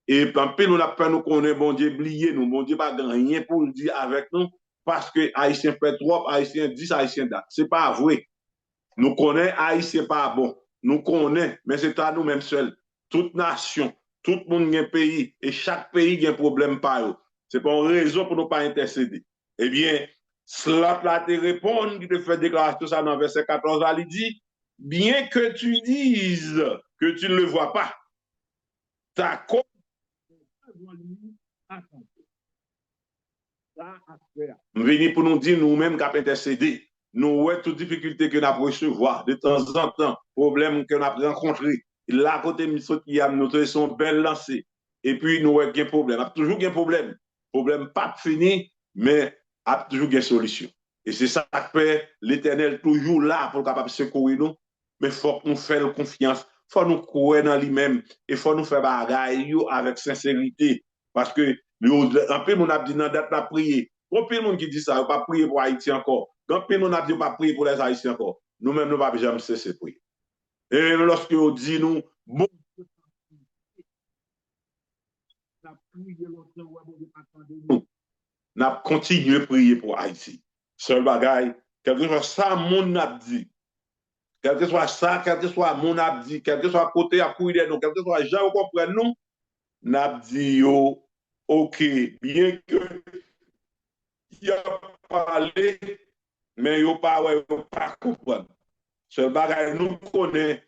Et en pile, on a peur nous connaître, bon Dieu, oublier nous, bon Dieu, pas rien pour le dire avec nous, parce que Haïtien fait trop, Haïtien 10, Haïtien date. C'est pas vrai. Nous connaissons Haïtien pas bon. Nous connaissons, mais c'est à nous-mêmes seuls. Toute nation, tout le monde a un pays, et chaque pays a un problème par eux. C'est pas une raison pour ne pas intercéder. Eh bien, cela te répond, qui te fait déclaration ça dans verset 14, il dit, bien que tu dises que tu ne le vois pas, ta cause venir pour nous dire nous-mêmes qu'à intercéder. Nous, ouais, toute difficulté que nous avons recevoir, de temps en temps, problème que nous avons rencontré. Là, côté de qui a nous sont belle lancée. Et puis, nous, ouais, un problème. A toujours un problème. Problème pas fini, mais a toujours une solution. Et c'est ça que fait l'Éternel toujours là pour capable secourir nous. Mais il faut que nous fassions confiance. Il faut nous croire dans lui-même. Et il faut nous faire bagaille avec sincérité. Parce que, en peu, on a dit dans date la prière. Quand peu de monde qui dit ça, on pas prier pour Haïti encore. Quand peu de monde a dit on pas prier pour les Haïtiens encore. Nous-mêmes, nous ne pouvons jamais cesser de prier. Et lorsque on dit nous, bon, nous avons continué à prier pour Haïti. Seul bagaille, quel que soit ça, mon a dit, quel que soit ça, quel que soit mon a dit, quel que soit côté à courir nous, quel que soit gens qui comprennent nous, nous avons dit, ok, bien que il a parlé, mais il n'a pas compris. Ce bagage nous connaît.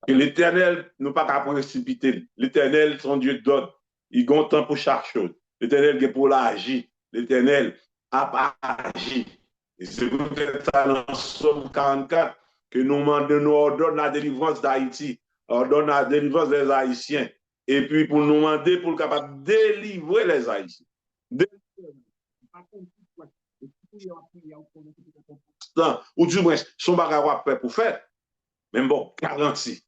Et l'Éternel, nous pas qu'à précipiter. L'Éternel, son Dieu donne. Il a un temps pour chaque chose. L'Éternel est pour l'agir. L'Éternel a pas agi. Et c'est pour ça dans Somme 44 que nous demandons, nous ordonnons la délivrance d'Haïti, ordonnons la délivrance des Haïtiens. Et puis pour nous demander pour le capable de délivrer les Haïtiens. ou du moins, son bagage va faire pour faire. Même bon, garanti.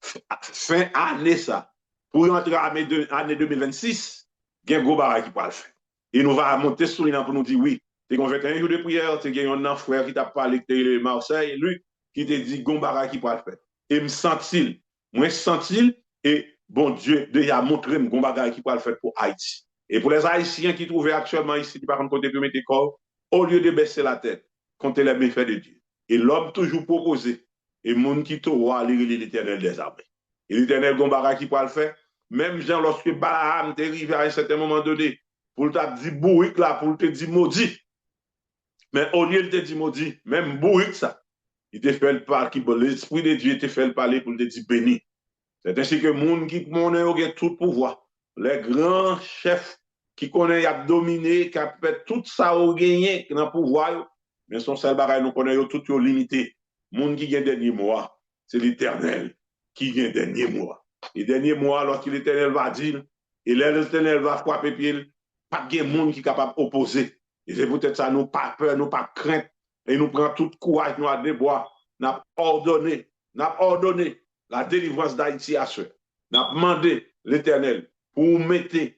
Fin année, ça. Pour rentrer à l'année 2026, il y a un gros bagage qui peut le faire. Et nous va monter sur l'île pour nous dire oui. Tu as 21 jours de prière, tu as un frère qui t'a parlé de Marseille, lui, qui t'a dit gros bagage qui peut le faire. Et me sent-il, moi sent-il, et bon Dieu, déjà montré mon bagage qui peut le faire pour Haïti. Et pour les Haïtiens qui trouvent actuellement ici, qui par contre côté de mettre corps, au lieu de baisser la tête, compter les méfaits de Dieu. Et l'homme toujours proposé, et mon qui t'aura l'éternel des armées. Et l'éternel Gombara qui peut le faire, même Jean, lorsque Balaam est arrivé à un certain moment donné, pour te dire bourrique là, pour te dire maudit. Mais au lieu de te dire maudit, même bourrique ça, il te fait le parler, l'esprit de Dieu te fait le parler pour te dire béni. C'est ainsi que le monde qui connaît tout pouvoir, les grands chefs qui connaissent, a dominé, qui a fait tout ça au gagné dans le pouvoir, mais son seul bagage, nous connaissons tout limité. Le monde qui gagne dernier mois, c'est l'Éternel qui gagne dernier mois. Et dernier mois, lorsque l'Éternel va dire, et l'Éternel va frapper pied, pas de monde qui est capable d'opposer. Et c'est peut-être ça, nous pas peur, nous pas crainte, et nous prenons tout courage, nous à déboire, nous ordonné la délivrance d'Haïti à ceux. Nous avons demandé l'Éternel pour mettre, les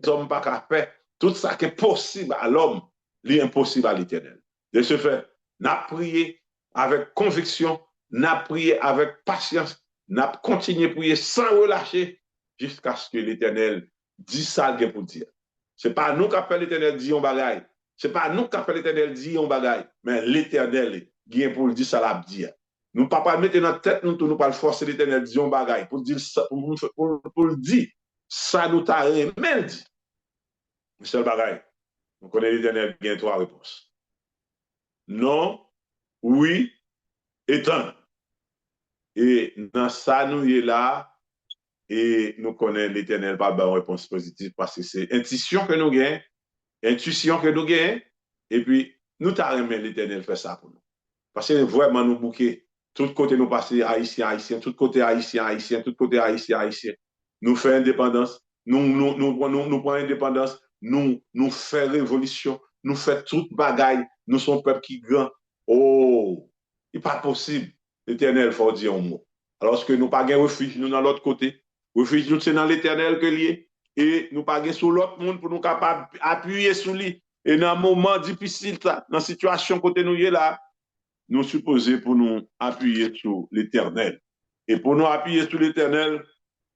hommes pas qu'à faire tout ça qui est possible à l'homme, l'impossible à l'Éternel. De ce fait, nous avons prié avec conviction, nous avons prié avec patience, nous avons continué à prier sans relâcher jusqu'à ce que l'Éternel dise ça pour dire. Ce n'est pas nous qui appelons l'Éternel dit on bagaille. Ce n'est pas nous qui appelons l'Éternel dit on bagaille, mais l'Éternel vient pour le dire ça l'a dire. Nous ne pouvons pas mettre dans notre tête, nous ne pas forcer l'Éternel dit on bagaille pour dire ça, pour le dire. Ça nous t'a remède dit. Michel Bagaille, nous connaissons l'Éternel bien trois réponses. Non, oui et non. Et dans ça, nous y est là, et nous connaissons l'Éternel par une réponse positive parce que c'est intuition que nous gagnons, intuition que nous gagnons, et puis nous t'arrêtons l'Éternel fait ça pour nous. Parce que vraiment nous bouquets, tout côté nous passer haïtien, haïtien, tout côté haïtien, haïtien, tout côté haïtien, haïtien. Nous faisons indépendance, nous prenons indépendance, nous faisons révolution, nous faisons toute bagaille, nous sommes peuple qui grand. Oh, il n'est pas possible. L'Éternel faut dire un mot. Alors que nous pas de refuge, nous dans l'autre côté. Refuge, nous c'est dans l'Éternel que lié. Et nous pas sur l'autre monde pour nous capables d'appuyer sur lui. Et dans un moment difficile, dans la situation côté nous est là, nous supposons pour nous appuyer sur l'Éternel. Et pour nous appuyer sur l'Éternel,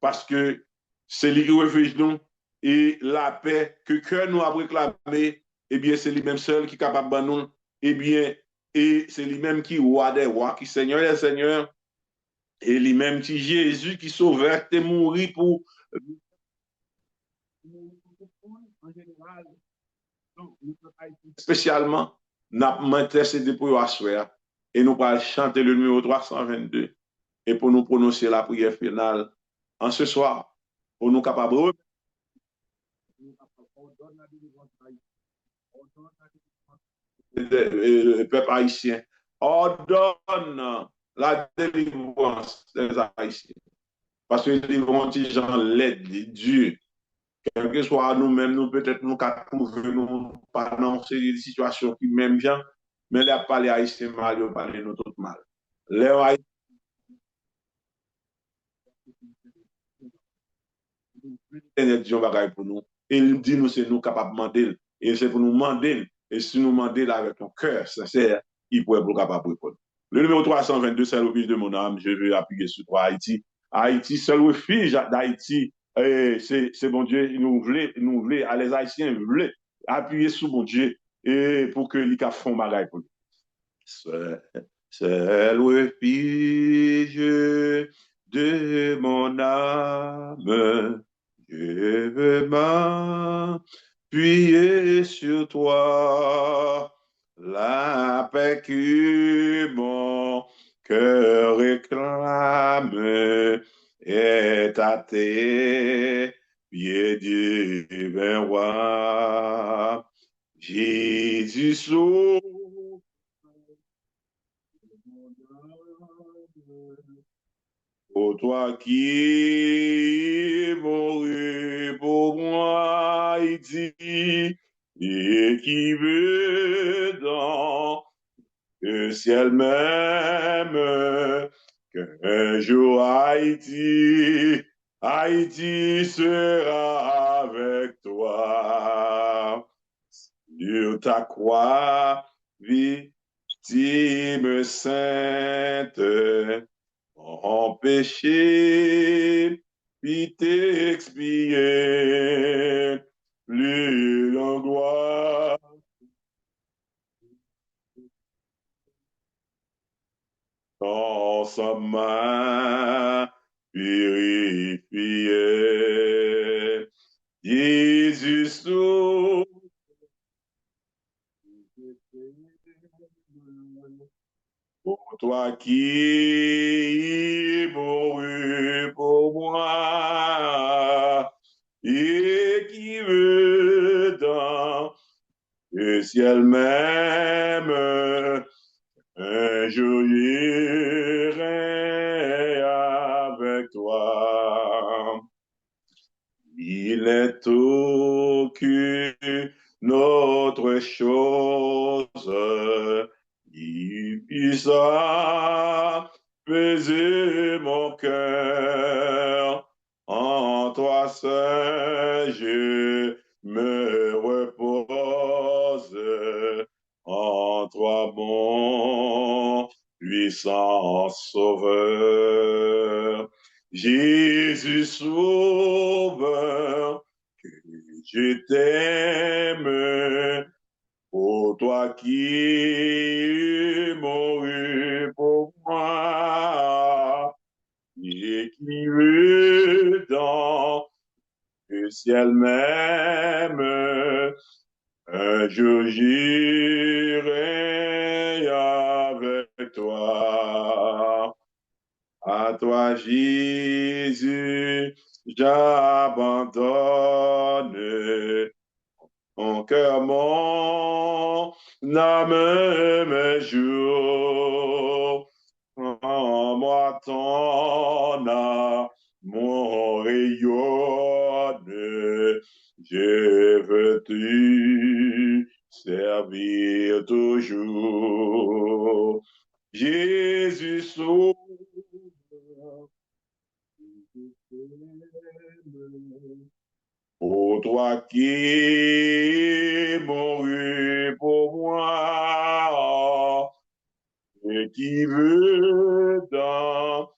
parce que c'est lui qui refuge nous et la paix que cœur nous a réclamé, eh bien, c'est lui-même seul qui est capable de nous, eh bien, et c'est lui-même qui est roi des rois, qui est Seigneur des seigneurs, et lui-même qui est Jésus qui sauveur, qui est mort pour en général, spécialement, nous avons intercédé pour asseoir et nous allons chanter le numéro 322 et pour nous prononcer la prière finale en ce soir, pour nous capables le peuple haïtien ordonne la délivrance des Haïtiens. Parce que les gens l'aide, Dieu, quel que soit nous-mêmes, nous peut-être nous trouver nous pas dans ces situations qui même bien, mais là, pas les Haïtiens mal, ils parlent nous tout mal. Les Haïtiens, disons bagaille pour nous. Et il dit nous, c'est nous capables de demander. Et c'est pour nous demander. Et si nous demandons avec ton cœur sincère, il pourrait être capable de répondre. Le numéro 322, c'est le refuge de mon âme. Je veux appuyer sur toi, Haïti. Haïti, c'est le refuge d'Haïti. C'est bon Dieu, nous voulons, à les Haïtiens, nous voulons appuyer sur mon Dieu et pour que les cas font bagaille pour nous. C'est le refuge de mon âme. Je veux m'appuyer sur toi, la paix que mon cœur réclame est à tes pieds, divin roi. Jésus sauve. Ô toi qui mourus pour moi, Haïti, et qui veut dans le ciel même, qu'un jour Haïti sera avec toi. Sur ta croix, victime sainte, en péché, puis t'expier, plus l'angoisse. Dans sa main purifiée, Jésus sauve. Pour toi qui mourut pour moi et qui veut dans le ciel même, un jour j'irai avec toi. Il est aucune autre chose qui puisse apaiser mon cœur. En toi seul je me repose. En toi mon puissant sauveur. Jésus sauveur, que je t'aime, ô toi qui mourus pour moi, et qui veux dans le ciel même, un jour j'irai avec toi. À toi, Jésus, j'abandonne mon cœur, mon âme, mes jours. En moi, ton âme, mon rayonne. Je veux te servir toujours. Jésus sauve. Pour toi qui mourus pour moi et qui veut dans le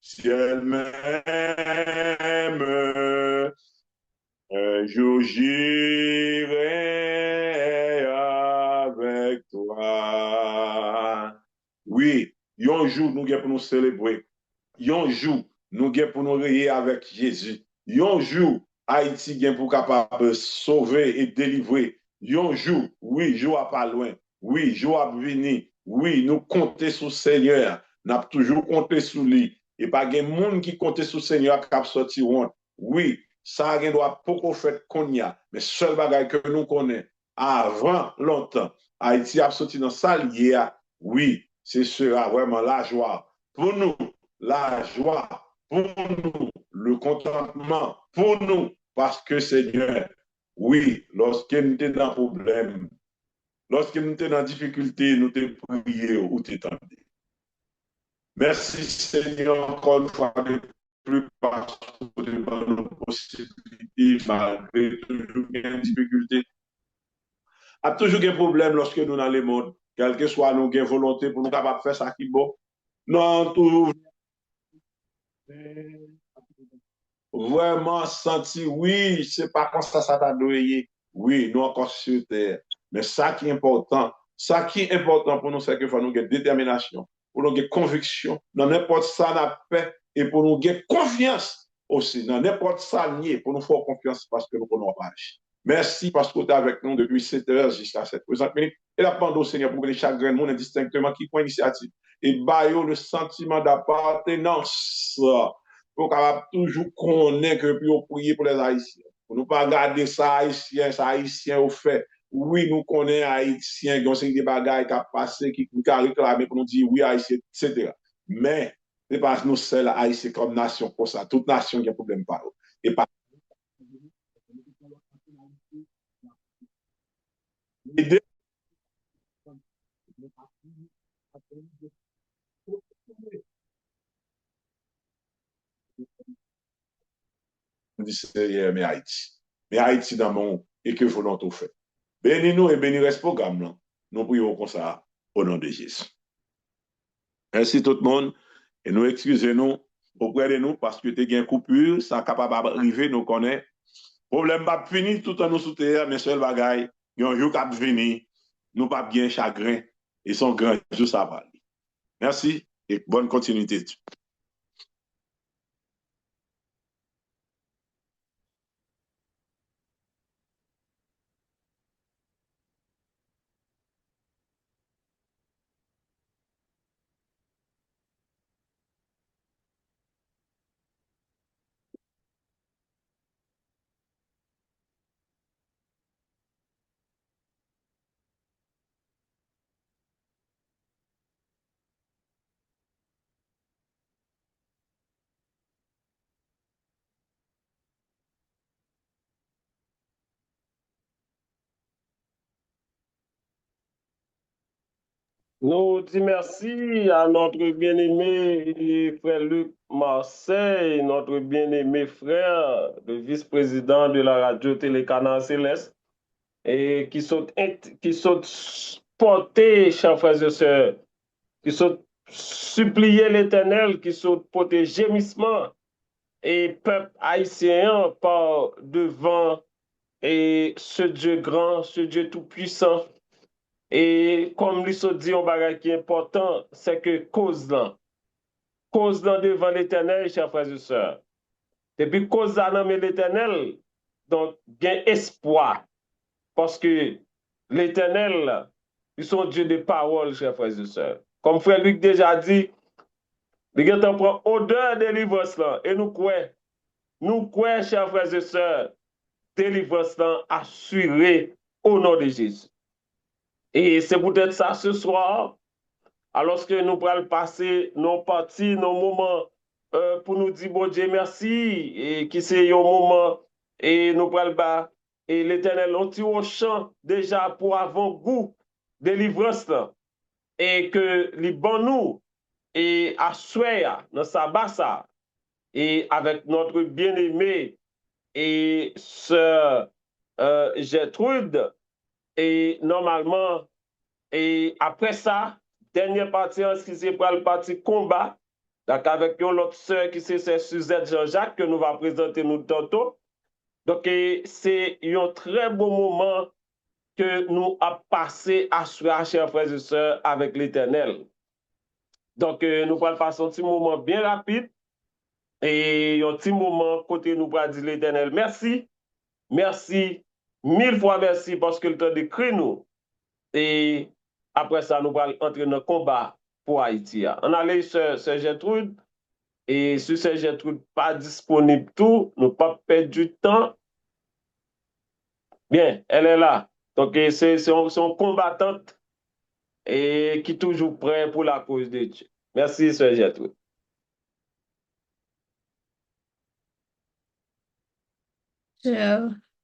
ciel même, un jour j'irai avec toi. Oui, un jour nous avons pour nous célébrer. Un jour nous avons pour nous réer avec Jésus. Un jour Haïti vient pour capable sauver et délivrer. Un jour, oui, jour à pas loin. Oui, jour à venir. Oui, nous comptons sur le Seigneur. Nous avons toujours compté sur lui. Et pas de monde qui compte sur le Seigneur qui a sorti honte. Oui, ça ne doit pas faire qu'on y a. Mais seul bagage que nous connaissons avant longtemps, Haïti a sorti dans sa liée. Oui, ce sera vraiment la joie pour nous, la joie pour nous, le contentement pour nous, parce que Seigneur, oui, lorsque nous sommes dans un problème, lorsque nous sommes dans difficulté, nous te prions ou t'étendons. Merci Seigneur encore une fois de plus parce que devant nos possibilités, malgré toujours une difficulté. Il y a toujours un problème lorsque nous sommes dans le monde, quelle que soit nos volonté pour nous capables de faire ça qui est bon. Non, tout vraiment senti, oui, c'est pas comme ça t'a doué. Oui, nous encore sur terre. Mais ça qui est important pour nous, c'est qu'il faut nous avoir détermination, pour nous avoir conviction, dans n'importe ça, la paix, et pour nous avoir confiance aussi, dans n'importe ça, pour nous faire confiance parce que nous connaissons pas. Merci parce que tu es avec nous depuis 7 heures jusqu'à cette présente minute. Et la demande au Seigneur pour que les chagrins monde indistinctement qui prend l'initiative et baillons le sentiment d'appartenance pour capable toujours connaître que puis prier pour les Haïtiens. Pour ne pas garder ça Haïtien au fait. Oui, nous connaissons Haïtiens qui ont des bagages qui ont passé, qui ont réclamé pour nous dire oui, Haïtien, etc. Mais c'est pas nous seuls haïtiens comme nation pour ça, toute nation qui a problème par eux. Et pas aider mais Haïti. Mais Haïti dans mon et que volonté fait. Bénis-nous et bénis ce programme là. Nous prions comme ça au nom de Jésus. Merci tout le monde et nous excusez-nous auprès de nous parce que tu as une coupure, ça capable d'arriver, nous connaissons. Problème pas fini tout en nous soutenir, mais seul bagaille, il y a un jour qui venir, nous pas bien chagrin et son grand jour ça va. Merci et bonne continuité. Nous disons merci à notre bien-aimé frère Luc Marseille, notre bien-aimé frère, le vice-président de la radio Télécanal Céleste, et qui sont portés, chers frères et sœurs, qui sont suppliés l'Éternel, qui sont portés gémissements, et peuple haïtien par devant et ce Dieu grand, ce Dieu tout-puissant. Et comme lui se dit, un bagage qui est important, c'est que cause là devant l'éternel, chers frères et sœurs. Depuis cause là dans l'éternel, donc, il y a espoir. Parce que l'éternel, ils sont Dieu de parole, chers frères et sœurs. Comme frère Luc déjà dit, il prend odeur de délivrance là. Et nous croyons, chers frères et sœurs, délivrance là assurée au nom de Jésus. Et c'est peut-être ça ce soir, alors que nous pourrons passer nos parties, nos moments pour nous dire, bon Dieu, merci, et qui c'est un moment, et nous pourrons bas, et l'Éternel, on tire au champ déjà pour avant-goût, délivrance, et que les bons nous, et à souhait, dans sa basse, et avec notre bien-aimé, et sœur Gertrude, et normalement, et après ça, dernière partie, qui c'est pour le parti combat, donc avec l'autre sœur qui c'est Suzette Jean-Jacques, que nous va présenter nous tantôt. Donc, c'est un très beau moment que nous avons passé à soi, chers frères et sœurs, avec l'Éternel. Donc, nous allons passer un petit moment bien rapide et un petit moment côté nous allons dire l'Éternel merci, merci, 1000 fois merci parce que le temps d'écrire nous. Et après ça, nous allons entrer dans le combat pour Haïti. On allait sur Gertrude, et sur ce Gertrude pas disponible tout, nous pas perdre du temps. Bien, elle est là. Donc, c'est une combattante et qui est toujours prêt pour la cause de Dieu. Merci, Sœur Gertrude. Sœur